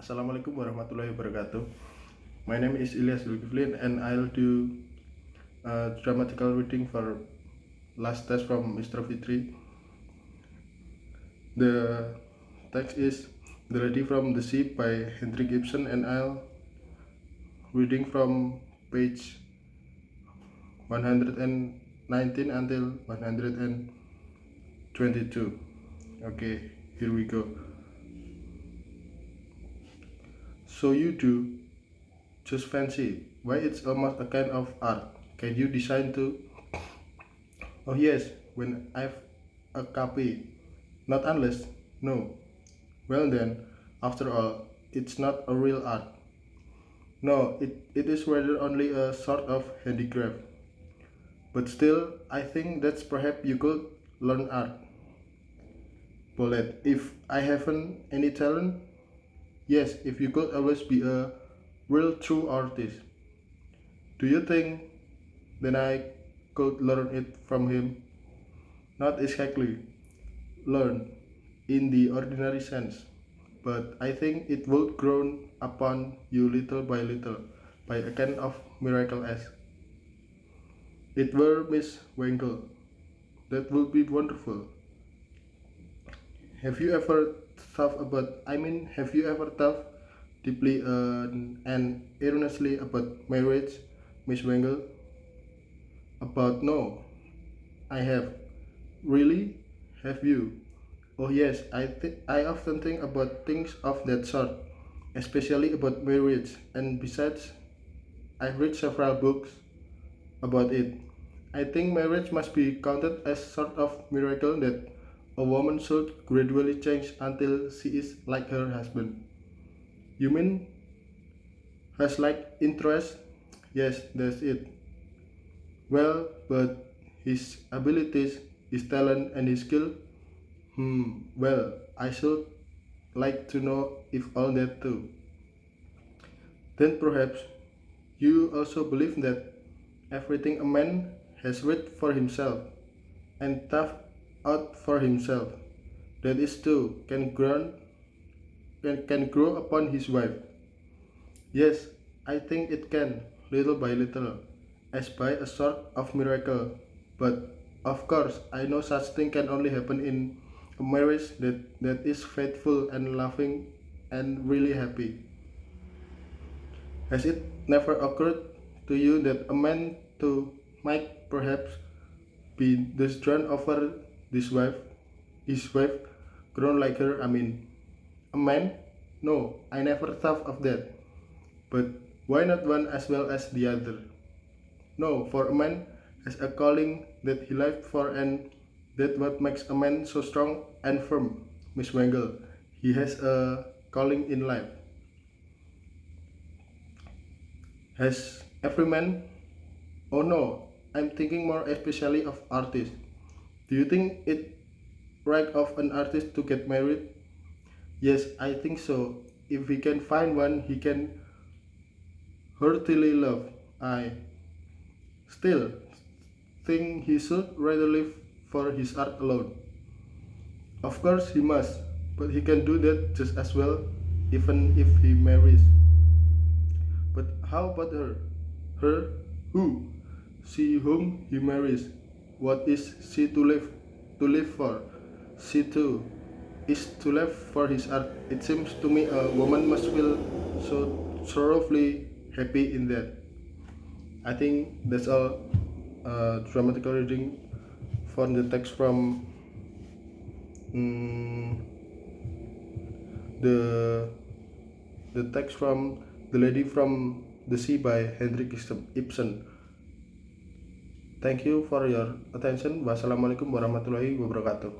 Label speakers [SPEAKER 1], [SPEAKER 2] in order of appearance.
[SPEAKER 1] Assalamualaikum warahmatullahi wabarakatuh. My name is Ilyas Zulkiflin and I'll do a dramatical reading for last test from Mr. Fitri. The text is The Lady from the Sea by Hendrik Ibsen, and I'll reading from page 119 until 122. Okay, here we go. So you do just fancy why it's almost a kind of art. Can you design too? Oh yes, when I've a copy. Not unless, no. Well then, after all, it's not a real art. No, it is rather only a sort of handicraft. But still, I think that's perhaps you could learn art. Bullet, if I haven't any talent? Yes, if you could always be a real true artist. Do you think then I could learn it from him? Not exactly learn in the ordinary sense, but I think it would grow upon you little by little, by a kind of miracle as it were Miss Wangle. That would be wonderful. Have you ever have you ever thought deeply and earnestly about marriage, Miss Wangle? About no, I have. Really? Have you? Oh yes, I often think about things of that sort, especially about marriage, and besides, I've read several books about it. I think marriage must be counted as sort of miracle that a woman should gradually change until she is like her husband. You mean has like interest? Yes, that's it. Well, but his abilities, his talent, and his skill. Well, I should like to know if all that too. Then perhaps you also believe that everything a man has read for himself and thought out for himself, that is too, can grow upon his wife. Yes, I think it can, little by little, as by a sort of miracle. But of course, I know such thing can only happen in a marriage that is faithful and loving and really happy. Has it never occurred to you that a man too might perhaps be drawn over this wife, his wife grown like her? I mean, a man? No, I never thought of that. But why not one as well as the other? No, for a man has a calling that he lived for, and that what makes a man so strong and firm. Miss Wangle, he has a calling in life. Has every man? Oh no, I'm thinking more especially of artists. Do you think it right of an artist to get married? Yes, I think so. If he can find one he can heartily love, I still think he should rather live for his art alone. Of course he must, but he can do that just as well even if he marries. But how about her? Her? Who? She whom he marries. What is she to live for? She too is to live for his art. It seems to me a woman must feel so thoroughly happy in that. I think that's all dramatical reading for the text from the text from The Lady from the Sea by Hendrik Ibsen. Thank you for your attention. Wassalamualaikum warahmatullahi wabarakatuh.